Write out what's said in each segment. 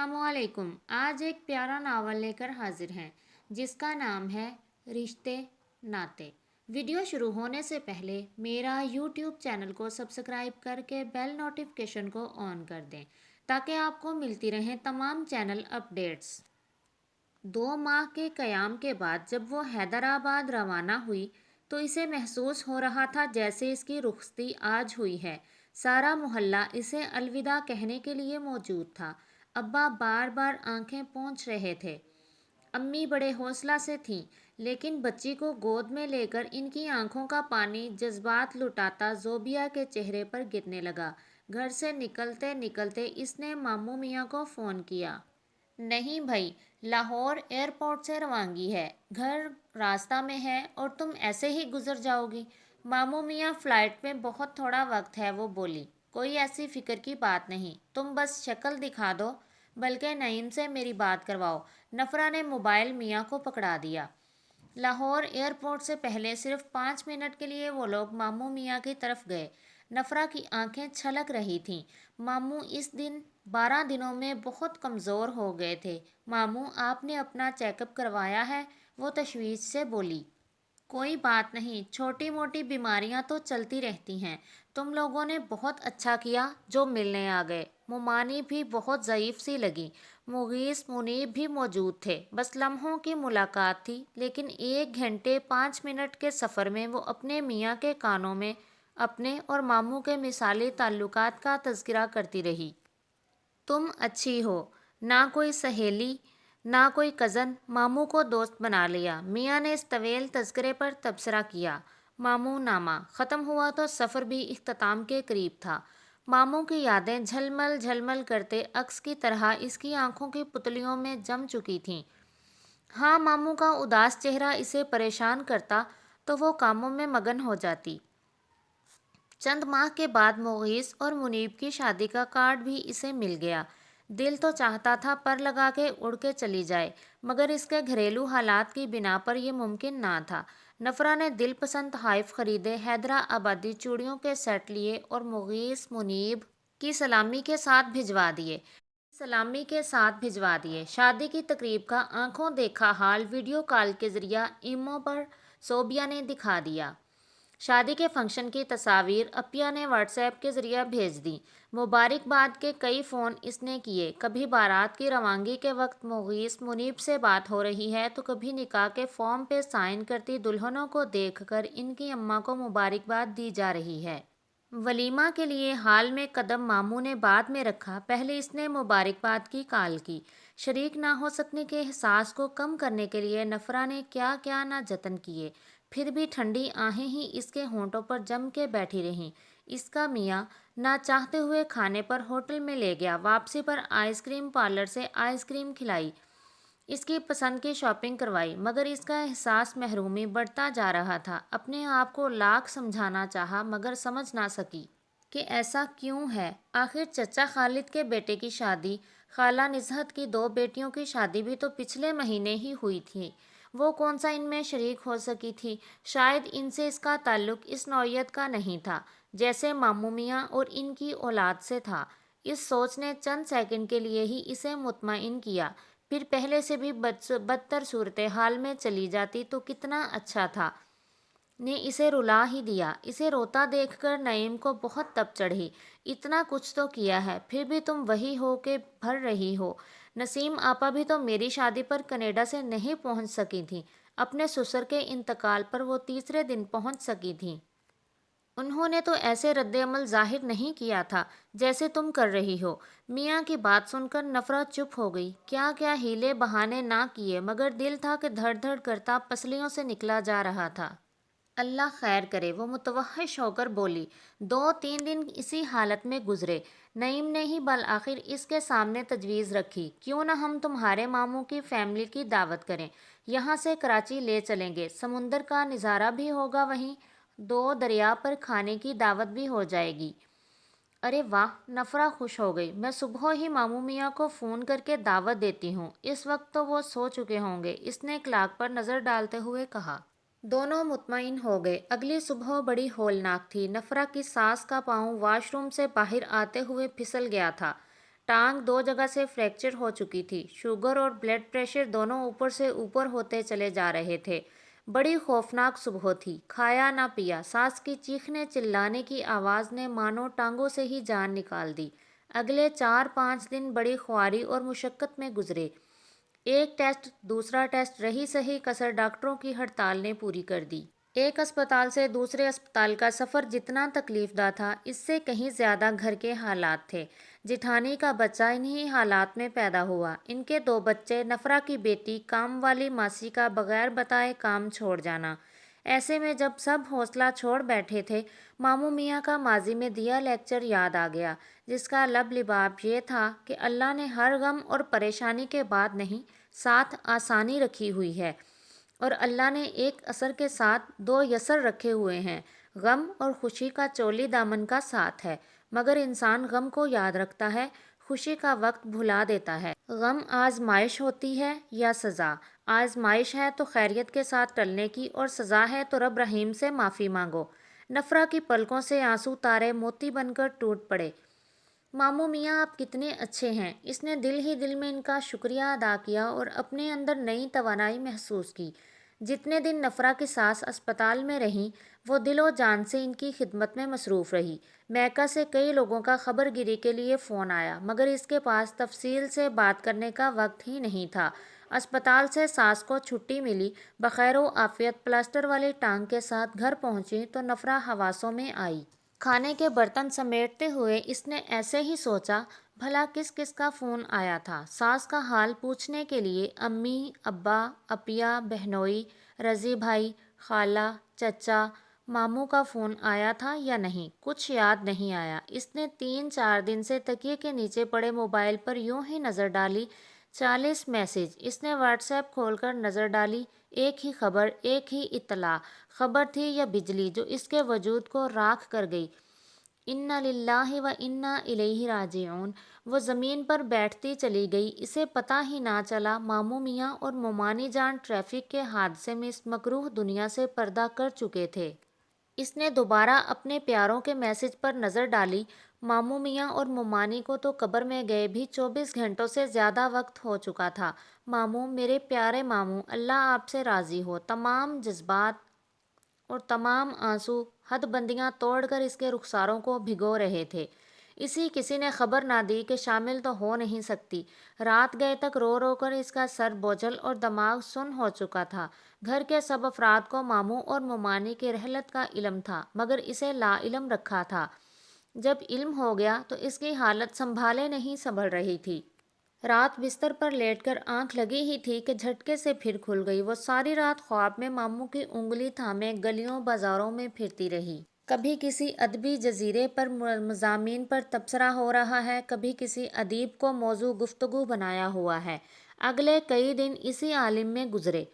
अस्सलाम वालेकुम। आज एक प्यारा नावल लेकर हाजिर हैं जिसका नाम है रिश्ते नाते। वीडियो शुरू होने से पहले मेरा यूट्यूब चैनल को सब्सक्राइब करके बेल नोटिफिकेशन को ऑन कर दें ताकि आपको मिलती रहें तमाम चैनल अपडेट्स। 2 माह के क़याम के बाद जब वो हैदराबाद रवाना हुई तो इसे महसूस हो रहा था जैसे इसकी रुखसती आज हुई है। सारा मोहल्ला इसे अलविदा कहने के लिए मौजूद था। अब्बा बार बार आंखें पोंछ रहे थे। अम्मी बड़े हौसला से थीं, लेकिन बच्ची को गोद में लेकर इनकी आंखों का पानी जज्बात लुटाता ज़ोबिया के चेहरे पर गिरने लगा। घर से निकलते निकलते इसने मामू मियाँ को फ़ोन किया। नहीं भाई, लाहौर एयरपोर्ट से रवानगी है, घर रास्ता में है और तुम ऐसे ही गुजर जाओगी। मामू मियाँ फ़्लाइट में बहुत थोड़ा वक्त है, वो बोली। कोई ऐसी फ़िक्र की बात नहीं, तुम बस शक्ल दिखा दो, बल्कि नईम से मेरी बात करवाओ। नफ़रा ने मोबाइल मियाँ को पकड़ा दिया। लाहौर एयरपोर्ट से पहले सिर्फ 5 मिनट के लिए वो लोग मामू मियाँ की तरफ गए। नफ़रा की आंखें छलक रही थीं। मामू इस दिन 12 दिनों में बहुत कमज़ोर हो गए थे। मामू, आपने अपना चेकअप करवाया है? वो तशवीश से बोली। कोई बात नहीं, छोटी मोटी बीमारियां तो चलती रहती हैं। तुम लोगों ने बहुत अच्छा किया जो मिलने आ गए। मुमानी भी बहुत ज़ईफ़ सी लगी। मुगीस मुनीब भी मौजूद थे। बस लम्हों की मुलाकात थी, लेकिन 1 घंटे 5 मिनट के सफ़र में वो अपने मियाँ के कानों में अपने और मामू के मिसाली ताल्लुकात का तज़किरा करती रही। तुम अच्छी हो, ना कोई सहेली ना कोई कज़न। मामू को दोस्त बना लिया। मियाँ ने इस तवील तज़किरे पर तबसरा किया। मामू नामा ख़त्म हुआ तो सफ़र भी इख्तिताम के करीब था। मामू की यादें झलमल झलमल करते अक्स की तरह इसकी आंखों की पुतलियों में जम चुकी थीं। हाँ, मामू का उदास चेहरा इसे परेशान करता तो वो कामों में मगन हो जाती। चंद माह के बाद मुगीस और मुनीब की शादी का कार्ड भी इसे मिल गया। दिल तो चाहता था पर लगा के उड़ के चली जाए, मगर इसके घरेलू हालात की बिना पर यह मुमकिन ना था। नफ़रा ने दिल पसंद तोहफ़े खरीदे, हैदराबादी चूड़ियों के सेट लिए और मुगीस मुनीब की सलामी के साथ भिजवा दिए। शादी की तकरीब का आंखों देखा हाल वीडियो कॉल के ज़रिए इमो पर सोबिया ने दिखा दिया। शादी के फंक्शन की तस्वीर अपिया ने व्हाट्सएप के ज़रिए भेज दी। मुबारकबाद के कई फ़ोन इसने किए। कभी बारात की रवानगी के वक्त मुगीस मुनीब से बात हो रही है तो कभी निकाह के फॉर्म पे साइन करती दुल्हनों को देखकर इनकी अम्मा को मुबारकबाद दी जा रही है। वलीमा के लिए हाल में कदम मामू ने बाद में रखा। पहले इसने मुबारकबाद की कॉल की। शरीक ना हो सकने के एहसास को कम करने के लिए नफ़रा ने क्या क्या ना जतन किए, फिर भी ठंडी आहें ही इसके होंठों पर जम के बैठी रहीं। इसका मियाँ ना चाहते हुए खाने पर होटल में ले गया। वापसी पर आइसक्रीम पार्लर से आइसक्रीम खिलाई, इसकी पसंद की शॉपिंग करवाई, मगर इसका एहसास महरूमी बढ़ता जा रहा था। अपने आप को लाख समझाना चाहा मगर समझ ना सकी कि ऐसा क्यों है। आखिर चचा खालिद के बेटे की शादी, खाला निजहत की 2 बेटियों की शादी भी तो पिछले महीने ही हुई थी। वो कौन सा इनमें शरीक हो सकी थी? शायद इनसे इसका ताल्लुक इस नौइयत का नहीं था जैसे मामू मियाँ और इनकी औलाद से था। इस सोच ने चंद सेकंड के लिए ही इसे मुतमईन किया। फिर पहले से भी बदतर सूरत हाल में चली जाती तो कितना अच्छा था, ने इसे रुला ही दिया। इसे रोता देखकर नईम को बहुत तप चढ़ी। इतना कुछ तो किया है, फिर भी तुम वही हो के भर रही हो। नसीम आपा भी तो मेरी शादी पर कनाडा से नहीं पहुंच सकी थी। अपने ससुर के इंतकाल पर वो तीसरे दिन पहुंच सकी थी। उन्होंने तो ऐसे रद्द-ए-अमल ज़ाहिर नहीं किया था जैसे तुम कर रही हो। मियाँ की बात सुनकर नफ़रा चुप हो गई। क्या क्या हीले बहाने ना किए, मगर दिल था कि धड़-धड़ करता पसलियों से निकला जा रहा था। अल्लाह खैर करे, वो मुतवहश होकर बोली। 2-3 दिन इसी हालत में गुजरे। नईम ने ही बल आखिर इसके सामने तजवीज़ रखी, क्यों ना हम तुम्हारे मामू की फैमिली की दावत करें। यहाँ से कराची ले चलेंगे, समुंदर का नज़ारा भी होगा, वहीं 2 दरिया पर खाने की दावत भी हो जाएगी। अरे वाह, नफ़रा खुश हो गई। मैं सुबह ही मामू मियाँ को फ़ोन करके दावत देती हूँ, इस वक्त तो वो सो चुके होंगे, इसने क्लाक पर नज़र डालते हुए कहा। दोनों मुतमईन हो गए। अगली सुबह बड़ी होलनाक थी। नफ़रा की सास का पाँव वाशरूम से बाहर आते हुए फिसल गया था। टांग 2 जगह से फ्रैक्चर हो चुकी थी। शुगर और ब्लड प्रेशर दोनों ऊपर से ऊपर होते चले जा रहे थे। बड़ी खौफनाक सुबह थी। खाया ना पिया, सास की चीखने चिल्लाने की आवाज़ ने मानो टांगों से ही जान निकाल दी। अगले 4-5 दिन बड़ी ख्वारी और मुशक्क़त में गुजरे। एक टेस्ट दूसरा टेस्ट, रही सही कसर डॉक्टरों की हड़ताल ने पूरी कर दी। एक अस्पताल से दूसरे अस्पताल का सफ़र जितना तकलीफ़दा था, इससे कहीं ज़्यादा घर के हालात थे। जिठानी का बच्चा इन्हीं हालात में पैदा हुआ। इनके 2 बच्चे, नफ़रा की बेटी, काम वाली मासी का बग़ैर बताए काम छोड़ जाना। ऐसे में जब सब हौसला छोड़ बैठे थे, मामू मियाँ का माजी में दिया लेक्चर याद आ गया, जिसका लब लिबाब ये था कि अल्लाह ने हर गम और परेशानी के बाद नहीं, साथ आसानी रखी हुई है, और अल्लाह ने एक असर के साथ 2 यसर रखे हुए हैं। गम और खुशी का चोली दामन का साथ है, मगर इंसान गम को याद रखता है, खुशी का वक्त भुला देता है। गम आजमाइश होती है या सज़ा? आजमाइश है तो खैरियत के साथ टलने की, और सज़ा है तो रब रहीम से माफ़ी मांगो। नफ़रा की पलकों से आंसू तारे मोती बनकर टूट पड़े। मामू मियाँ आप कितने अच्छे हैं। इसने दिल ही दिल में इनका शुक्रिया अदा किया और अपने अंदर नई तवानाई महसूस की। जितने दिन नफ़रा की सास अस्पताल में रहीं, वो दिलो जान से इनकी खिदमत में मसरूफ़ रही। मैका से कई लोगों का खबर गिरी के लिए फ़ोन आया, मगर इसके पास तफसील से बात करने का वक्त ही नहीं था। अस्पताल से सास को छुट्टी मिली, बखैर आफियत प्लास्टर वाली टांग के साथ घर पहुंची तो नफ़रा हवासों में आई। खाने के बर्तन समेटते हुए इसने ऐसे ही सोचा, भला किस किस का फ़ोन आया था। सास का हाल पूछने के लिए अम्मी, अब्बा, अपिया, बहनोई, रज़ी भाई, खाला, चचा, मामू का फ़ोन आया था या नहीं, कुछ याद नहीं आया। इसने 3-4 दिन से तकिए के नीचे पड़े मोबाइल पर यूं ही नज़र डाली। 40 मैसेज। इसने व्हाट्सएप खोलकर नज़र डाली। एक ही खबर, एक ही इत्तला। खबर थी या बिजली जो इसके वजूद को राख कर गई। इन्ना लिल्लाहि व इन्ना इलैहि राजिऊन। वो ज़मीन पर बैठती चली गई। इसे पता ही ना चला मामू मियाँ और मोमानी जान ट्रैफिक के हादसे में इस मकरूह दुनिया से पर्दा कर चुके थे। इसने दोबारा अपने प्यारों के मैसेज पर नज़र डाली। मामू मियाँ और मोमानी को तो कब्र में गए भी 24 घंटों से ज़्यादा वक्त हो चुका था। मामू, मेरे प्यारे मामू, अल्लाह आपसे राज़ी हो। तमाम जज्बात और तमाम आंसू हदबंदियां तोड़कर इसके रुखसारों को भिगो रहे थे। इसी किसी ने खबर ना दी कि शामिल तो हो नहीं सकती। रात गए तक रो रो कर इसका सर बोझल और दिमाग सुन हो चुका था। घर के सब अफराद को मामू और मोमानी की रहलत का इल्म था, मगर इसे ला इल्म रखा था। जब इल्म हो गया तो इसकी हालत संभाले नहीं संभल रही थी। रात बिस्तर पर लेटकर आंख लगी ही थी कि झटके से फिर खुल गई। वो सारी रात ख्वाब में मामू की उंगली थामे गलियों बाजारों में फिरती रही। कभी किसी अदबी जजीरे पर मज़ामीन पर तबसरा हो रहा है, कभी किसी अदीब को मौजू गुफ्तगू बनाया हुआ है। अगले कई दिन इसी आलिम में गुजरे।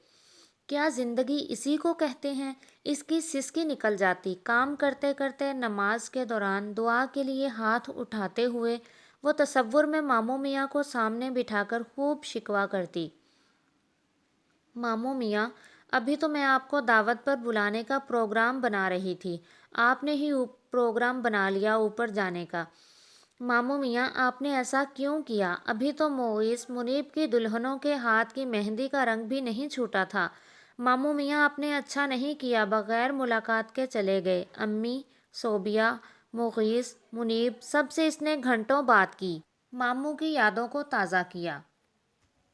क्या ज़िंदगी इसी को कहते हैं। इसकी सिसकी निकल जाती। काम करते करते नमाज के दौरान दुआ के लिए हाथ उठाते हुए वो तसव्वुर में मामू मियाँ को सामने बिठाकर खूब शिकवा करती। मामू मियाँ, अभी तो मैं आपको दावत पर बुलाने का प्रोग्राम बना रही थी, आपने ही प्रोग्राम बना लिया ऊपर जाने का। मामू मियाँ, आपने ऐसा क्यों किया? अभी तो मोइस मुनीब की दुल्हनों के हाथ की मेहंदी का रंग भी नहीं छूटा था। मामू मियाँ, आपने अच्छा नहीं किया, बगैर मुलाकात के चले गए। अम्मी, सोबिया, मुगीस, मुनीब, सबसे इसने घंटों बात की, मामू की यादों को ताज़ा किया।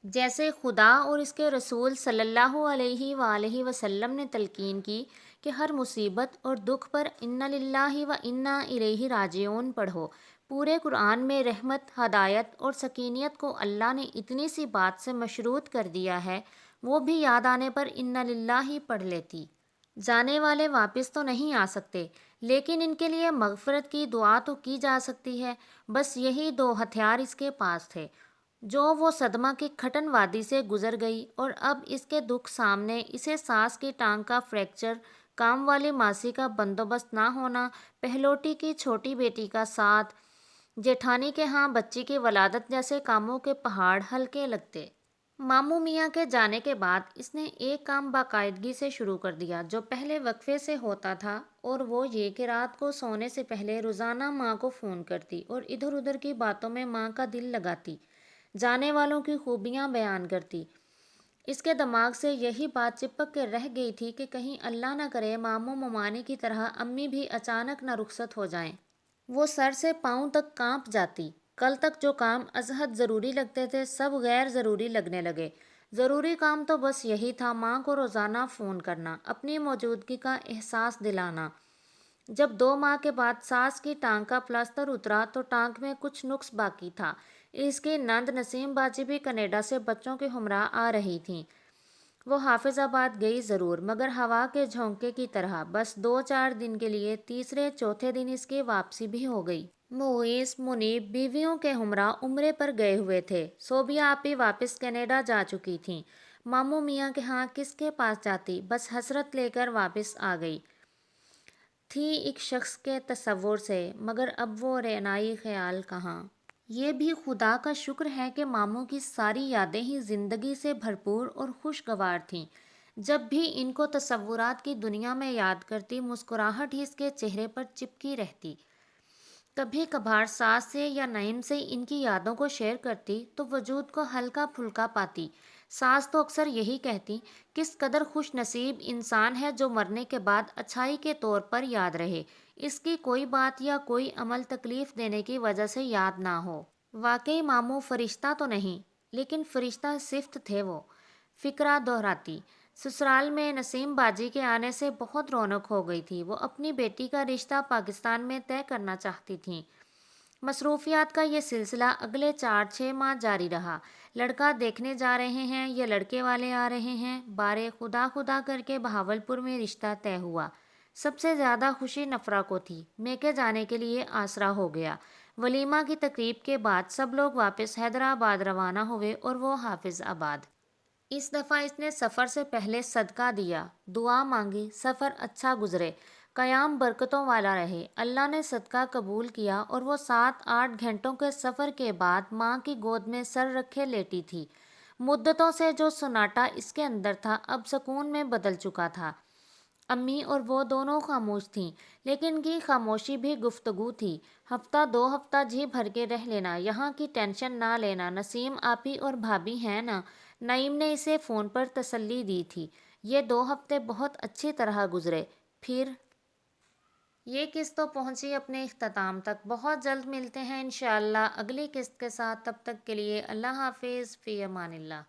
जैसे खुदा और इसके रसूल सल्लल्लाहु अलैहि वसल्लम ने तलकीन की कि हर मुसीबत और दुख पर इन्ना लिल्लाहि व इन्ना इलैहि राजिऊन पढ़ो। पूरे कुरान में रहमत, हदायत और सकीनियत को अल्लाह ने इतनी सी बात से मशरूत कर दिया है, वो भी याद आने पर इन्ना लिल्लाहि पढ़ लेती। जाने वाले वापस तो नहीं आ सकते, लेकिन इनके लिए मगफरत की दुआ तो की जा सकती है। बस यही 2 हथियार इसके पास थे। जो वो सदमा की खटन वादी से गुजर गई, और अब इसके दुख सामने इसे सास की टांग का फ्रैक्चर, काम वाली मासी का बंदोबस्त ना होना, पहलोटी की छोटी बेटी का साथ, जेठानी के यहाँ बच्ची की वलादत जैसे कामों के पहाड़ हल्के लगते। ماموں میاں کے جانے کے بعد اس نے ایک کام باقاعدگی سے شروع کر دیا جو پہلے وقفے سے ہوتا تھا، اور وہ یہ کہ رات کو سونے سے پہلے روزانہ ماں کو فون کرتی اور ادھر ادھر کی باتوں میں ماں کا دل لگاتی، جانے والوں کی خوبیاں بیان کرتی۔ اس کے دماغ سے یہی بات چپک کے رہ گئی تھی کہ کہیں اللہ نہ کرے ماموں ممانی کی طرح امی بھی اچانک نہ رخصت ہو جائیں۔ وہ سر سے پاؤں تک کانپ جاتی۔ کل تک جو کام ازحد ضروری لگتے تھے سب غیر ضروری لگنے لگے۔ ضروری کام تو بس یہی تھا، ماں کو روزانہ فون کرنا، اپنی موجودگی کا احساس دلانا۔ جب 2 ماہ کے بعد ساس کی ٹانگ کا پلاسٹر اترا تو ٹانگ میں کچھ نقص باقی تھا۔ اس کی نند نسیم باجی بھی کینیڈا سے بچوں کے ہمراہ آ رہی تھیں۔ وہ حافظ آباد گئی ضرور، مگر ہوا کے جھونکے کی طرح، بس 2-4 دن کے لیے۔ تیسرے چوتھے دن اس کی واپسی بھی ہو گئی۔ مغیث منیب بیویوں کے ہمراہ عمرے پر گئے ہوئے تھے۔ صوبیہ آپی واپس کینیڈا جا چکی تھیں۔ ماموں میاں کے ہاں کس کے پاس جاتی، بس حسرت لے کر واپس آ گئی تھی ایک شخص کے تصور سے، مگر اب وہ رعنائی خیال کہاں۔ یہ بھی خدا کا شکر ہے کہ ماموں کی ساری یادیں ہی زندگی سے بھرپور اور خوشگوار تھیں۔ جب بھی ان کو تصورات کی دنیا میں یاد کرتی، مسکراہٹ ہی اس کے چہرے پر چپکی رہتی۔ کبھی کبھار ساس سے یا نعیم سے ان کی یادوں کو شیئر کرتی تو وجود کو ہلکا پھلکا پاتی۔ ساس تو اکثر یہی کہتی، کس قدر خوش نصیب انسان ہے جو مرنے کے بعد اچھائی کے طور پر یاد رہے، اس کی کوئی بات یا کوئی عمل تکلیف دینے کی وجہ سے یاد نہ ہو۔ واقعی ماموں فرشتہ تو نہیں، لیکن فرشتہ صفت تھے وہ۔ فقرہ دہراتی: سسرال میں نسیم باجی کے آنے سے بہت رونق ہو گئی تھی۔ وہ اپنی بیٹی کا رشتہ پاکستان میں طے کرنا چاہتی تھیں۔ مصروفیات کا یہ سلسلہ اگلے 4-6 ماہ جاری رہا۔ لڑکا دیکھنے جا رہے ہیں یا لڑکے والے آ رہے ہیں، بارے خدا خدا کر کے بہاولپور میں رشتہ طے ہوا۔ سب سے زیادہ خوشی نفرہ کو تھی۔ میکے جانے کے لیے آسرا ہو گیا۔ ولیمہ کی تقریب کے بعد سب لوگ واپس حیدرآباد روانہ ہوئے اور وہ حافظ آباد۔ اس دفعہ اس نے سفر سے پہلے صدقہ دیا، دعا مانگی، سفر اچھا گزرے، قیام برکتوں والا رہے۔ اللہ نے صدقہ قبول کیا اور وہ 7-8 گھنٹوں کے سفر کے بعد ماں کی گود میں سر رکھے لیٹی تھی۔ مدتوں سے جو سناٹا اس کے اندر تھا اب سکون میں بدل چکا تھا۔ امی اور وہ دونوں خاموش تھیں، لیکن ان کی خاموشی بھی گفتگو تھی۔ ہفتہ 2 ہفتہ جی بھر کے رہ لینا، یہاں کی ٹینشن نہ لینا، نسیم آپی اور بھابھی ہیں نا۔ نعیم نے اسے فون پر تسلی دی تھی۔ یہ 2 ہفتے بہت اچھی طرح گزرے۔ پھر یہ قسط تو پہنچی اپنے اختتام تک۔ بہت جلد ملتے ہیں انشاءاللہ اگلی قسط کے ساتھ۔ تب تک کے لیے اللہ حافظ، فی امان اللہ۔